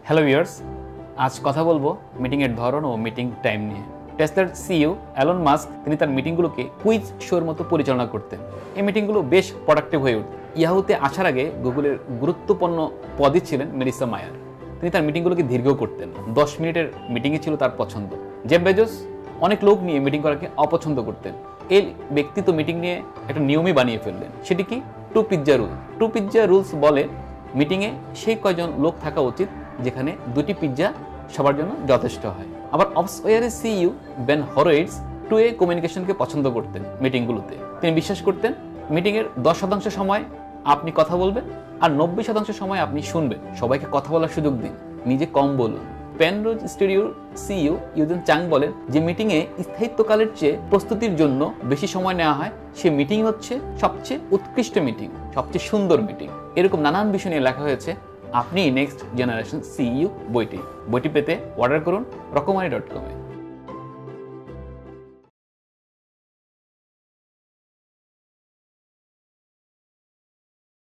Hello viewers, আজ কথা বলবো মিটিংয়ের ধরন ও মিটিং টাইম নিয়ে। টেসলার সিইও এলন মাস্ক তিনি তার মিটিংগুলোকে কুইজ শোর মতো পরিচালনা করতেন। এই মিটিংগুলো বেশ প্রোডাক্টিভ হয়ে উঠত। ইয়াহুতে আসার আগে গুগলের গুরুত্বপূর্ণ পদে ছিলেন মেলিসা মায়ার। তিনি তার মিটিংগুলোকে দীর্ঘ করতেন। 10 মিনিটের মিটিংই ছিল তার পছন্দ। জেফ বেজোস অনেক লোক নিয়ে মিটিং করাকে অপছন্দ করতেন। এই ব্যক্তি তো মিটিং নিয়ে একটা নিয়মই বানিয়ে ফেললেন। সেটি কি? Two pizza rule. Two pizza rules বলে মিটিংয়ে সেই কয়জন লোক থাকা উচিত যেখানে 2টি পিৎজা সবার জন্য যথেষ্ট হয়। আবার অপসওয়্যারের সিইও বেন হরোইটস 2-ওয়ে কমিউনিকেশনকে পছন্দ করতেন। মিটিংগুলোতে তিনি বিশ্বাস করতেন মিটিংয়ের 10% সময় আপনি কথা বলবেন আর 90% সময় আপনি শুনবেন। সবাইকে কথা বলার সুযোগ দিন, নিজে কম বলুন। পেনরোজ স্টুডিওর সিইও ইউজেন চাং বলেন যে মিটিংয়ে স্থায়িত্বকালের চেয়ে প্রস্তুতির জন্য বেশি সময় নেওয়া হয়, সে মিটিং হচ্ছে সবচেয়ে উৎকৃষ্ট মিটিং, সবচেয়ে সুন্দর মিটিং। এরকম নানান বিষয় নিয়ে লেখা হয়েছে আপনি নেক্সট জেনারেশন সিইও বইটি পেতে অর্ডার করুন রকমারি.com-এ।